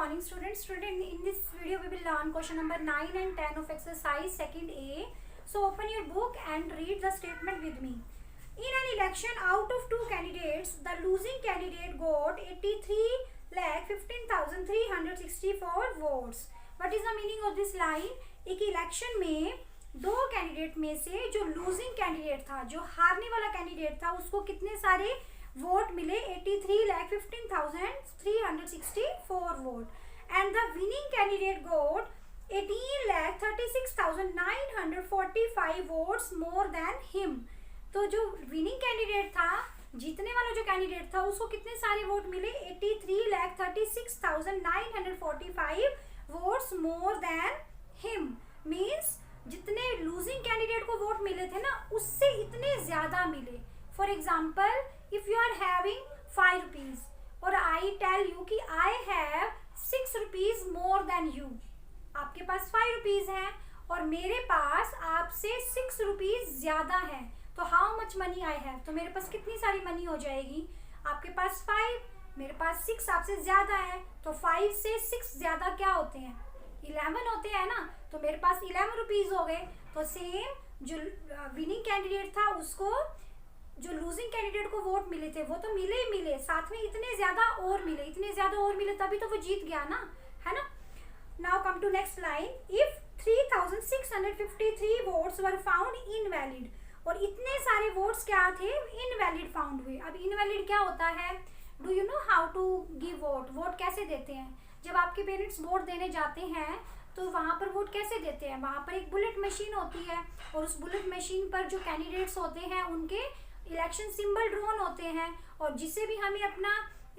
morning students. Today in this video we will learn question number 9 and 10 of exercise second A. So open your book and read the statement with me. In an election, out of two candidates, the losing candidate got 83,15,364 votes. What is the meaning of this line? एक election में दो candidate में से जो losing candidate था, जो हारने वाला कैंडिडेट था, उसको कितने सारे वोट मिले? 83,15,364 vote. And the winning candidate got 18,36,945 votes more than him. तो जो विनिंग कैंडिडेट था, जीतने वाला जो कैंडिडेट था, उसको कितने सारे वोट मिले? 83,36,945 votes more than him. Means जितने लूजिंग कैंडिडेट को वोट मिले थे ना, उससे इतने ज्यादा मिले. For example, if you are having 5 rupees और आई टेल यू कि I have 6 rupees more than you. आपके पास 5 रुपीज है और मेरे पास आपसे 6 रुपीज ज्यादा है. तो how much money I have? तो मेरे पास कितनी सारी मनी हो जाएगी? आपके पास 5, मेरे पास 6 आपसे ज्यादा है. तो 5 से 6 ज्यादा क्या होते हैं? 11 होते हैं ना. तो मेरे पास 11 रुपीज हो गए. तो सेम जो विनिंग कैंडिडेट था, उसको जो लूजिंग कैंडिडेट को वोट मिले थे, वो तो मिले ही मिले, साथ में इतने ज्यादा और मिले, तभी तो वो जीत गया ना, है ना. Now come to next line. If 3,653 votes were found invalid. और इतने सारे वोट्स क्या थे? इनवैलिड फाउंड हुए. अब इनवैलिड क्या होता है? Do you know how to give vote? Vote कैसे देते हैं? जब आपके पेरेंट्स वोट देने जाते हैं तो वहाँ पर वोट कैसे देते हैं? वहाँ पर एक बुलेट मशीन होती है और उस बुलेट मशीन पर जो कैंडिडेट्स होते हैं, उनके इलेक्शन सिंबल ड्रॉन होते हैं. और जिसे भी हमें अपना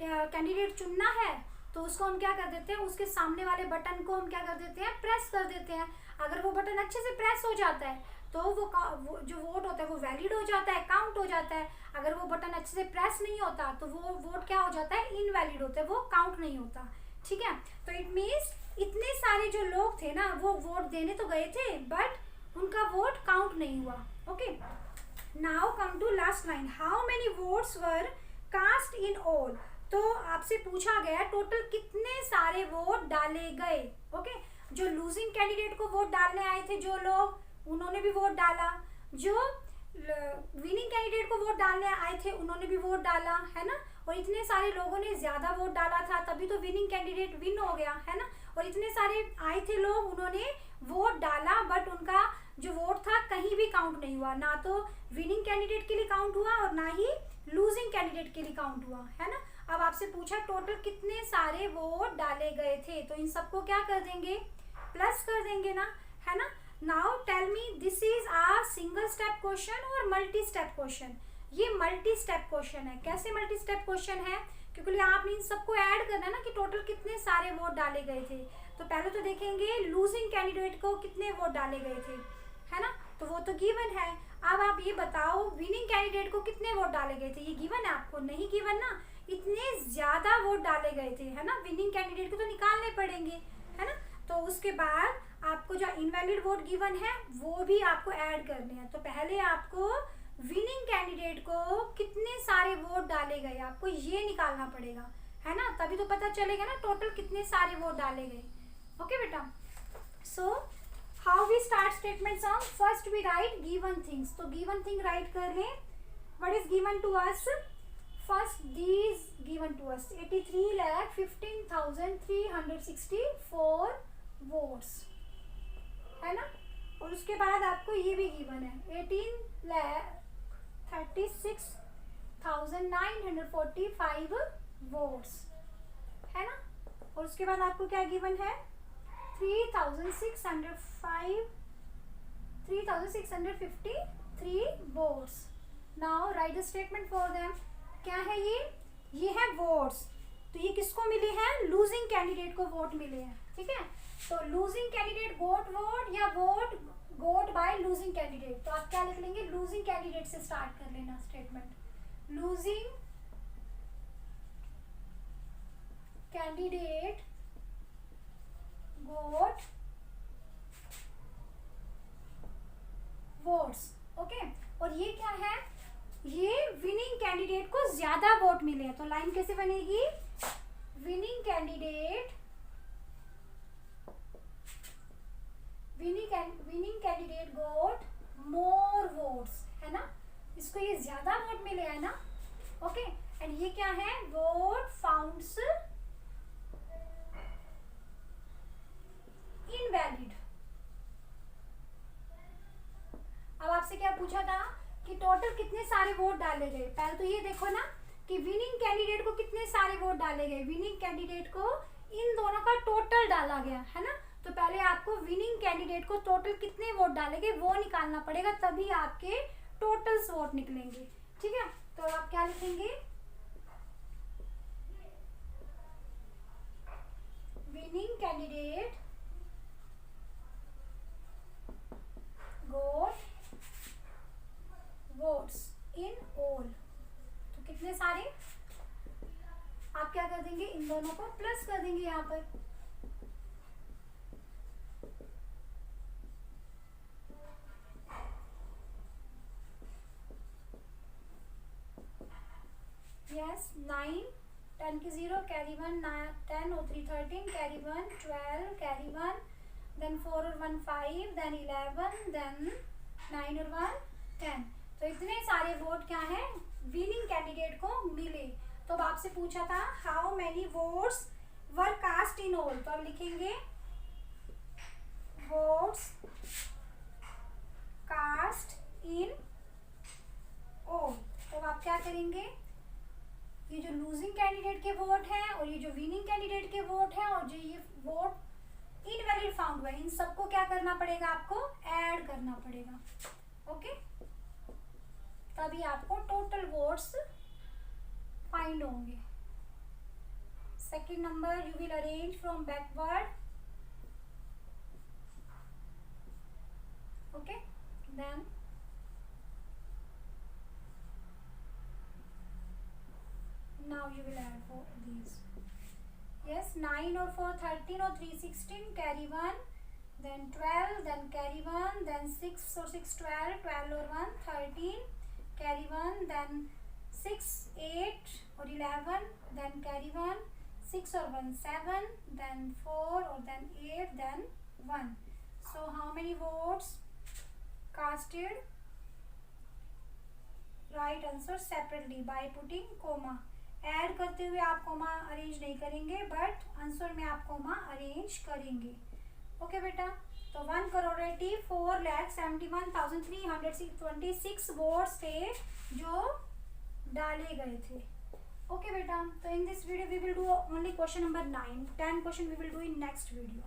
कैंडिडेट चुनना है, तो उसको हम क्या कर देते हैं? उसके सामने वाले बटन को हम क्या कर देते हैं? प्रेस कर देते हैं. अगर वो बटन अच्छे से प्रेस हो जाता है तो वो जो वोट होता है वो वैलिड हो जाता है, काउंट हो जाता है. अगर वो बटन अच्छे से प्रेस नहीं होता तो वो वोट क्या हो जाता है? इनवैलिड होता है, वो काउंट नहीं होता. ठीक है. तो इट मीन्स इतने सारे जो लोग थे ना, वो वोट देने तो गए थे बट उनका वोट काउंट नहीं हुआ. Okay. Now come to last line. How many votes were cast in all. तो आपसे पूछा गया टोटल कितने सारे वोट डाले गए. ओके. जो लूजिंग कैंडिडेट को वोट डालने आए थे जो लोग, उन्होंने भी वोट डाला. जो विनिंग कैंडिडेट को वोट डालने आए थे, उन्होंने भी वोट डाला, है ना. और इतने सारे लोगों ने ज्यादा वोट डाला था, तभी तो विनिंग कैंडिडेट विन हो गया, है ना. और इतने सारे आए थे लोग, उन्होंने वोट डाला बट उनका जो वोट था कहीं भी काउंट नहीं हुआ. ना तो विनिंग कैंडिडेट के लिए काउंट हुआ और ना ही लूजिंग कैंडिडेट के लिए काउंट हुआ, है ना. अब आपसे पूछा टोटल कितने सारे वोट डाले गए थे, तो इन सबको क्या कर देंगे? प्लस कर देंगे ना, है ना. Now tell me, this is a single step question और मल्टी स्टेप क्वेश्चन? ये मल्टी स्टेप क्वेश्चन है. कैसे मल्टी स्टेप क्वेश्चन है? क्योंकि आपने इन सबको ऐड करना है ना कि टोटल कितने सारे वोट डाले गए थे. तो पहले तो देखेंगे लूजिंग कैंडिडेट को कितने वोट डाले गए थे, है ना. तो वो तो गिवन है. अब आप ये बताओ विनिंग कैंडिडेट को कितने वोट डाले गए थे? ये गिवन है आपको? नहीं गिवन ना. इतने ज्यादा वोट डाले गए थे, है ना. विनिंग कैंडिडेट को तो निकालने पड़ेंगे, है ना. तो उसके बाद आपको जो इनवैलिड वोट गिवन है वो भी आपको ऐड करने हैं. तो पहले आपको विनिंग कैंडिडेट को कितने सारे वोट डाले गए, आपको ये निकालना पड़ेगा, है ना. तभी तो पता चलेगा ना टोटल कितने सारे वोट डाले गए. ओके बेटा. So how we start statement sum? First we write given things. तो गिवन थिंग राइट कर लें. What is given to us? First these given to us 83,15,364 votes, है ना. और उसके बाद आपको ये भी गिवन है 18,36,945 वोट्स, है ना. और उसके बाद आपको क्या गिवन है? 3,653 votes. Now right the statement for them. क्या है ये है वोट्स. तो ये किसको मिले हैं? लूजिंग कैंडिडेट को वोट मिले हैं. ठीक है. तो लूजिंग कैंडिडेट गोट वोट या vote got by losing candidate. तो आप क्या लिख लेंगे? लूजिंग कैंडिडेट से स्टार्ट कर लेना statement. Losing candidate got votes. Okay. और ये क्या है? ये विनिंग कैंडिडेट को ज्यादा वोट मिले हैं. तो लाइन कैसे बनेगी? विनिंग कैंडिडेट विनिंग कैंडिडेट गोट मोर वोट्स, है ना, इसको ये ज्यादा वोट मिले है ना, ओके। एंड ये क्या है, वोट फाउंड्स इनवैलिड। अब आपसे क्या पूछा था कि टोटल कितने सारे वोट डाले गए, पहले तो ये देखो ना कि विनिंग कैंडिडेट को कितने सारे वोट डाले गए, विनिंग कैंडिडेट को इन दोनों का टोटल डाला गया है ना। तो पहले आपको विनिंग कैंडिडेट को टोटल कितने वोट डाले गए वो निकालना पड़ेगा, तभी आपके टोटल्स वोट निकलेंगे, ठीक है। तो आप क्या लिखेंगे, winning candidate got votes in all, तो कितने सारे, आप क्या कर देंगे, इन दोनों को प्लस कर देंगे यहाँ पर, यस 9 10 की 0 कैरी 1 10 और 3 13 कैरी 1 12 कैरी 1 देन 4 और 1 5 देन 11 देन 9 और 1 10। तो इतने सारे वोट क्या है विनिंग कैंडिडेट को मिले। तो अब आपसे पूछा था how many votes were cast in all, तो अब लिखेंगे वोट्स कास्ट इन ऑल। तो आप क्या करेंगे, ये जो लूजिंग कैंडिडेट के वोट हैं और ये जो विनिंग कैंडिडेट के वोट हैं और जो ये वोट इनवैलिड फाउंड हुआ है, इन सबको क्या करना पड़ेगा, आपको ऐड करना पड़ेगा, ओके। तभी आपको टोटल वोट्स फाइंड होंगे। Second number, you will arrange from backward, okay. Then now you will add for these, yes 9 और 4 13 और 3 16 carry 1 then 12 then carry 1 then 6 और 6 12 12 और 1 13 carry 1 then 6 8 और 11 then carry 1 6 और 1 7 then 4 और then 8 then 1। so how many votes casted, right answer separately by putting comma, add करते हुए आप कोमा अरेंज नहीं करेंगे बट आंसर में आप कोमा अरेंज करेंगे, ओके बेटा। तो 1,04,71,326 वोट्स थे जो डाले गए थे, ओके बेटा। तो in this video we will do only question number 9, 10 question we will do in next video.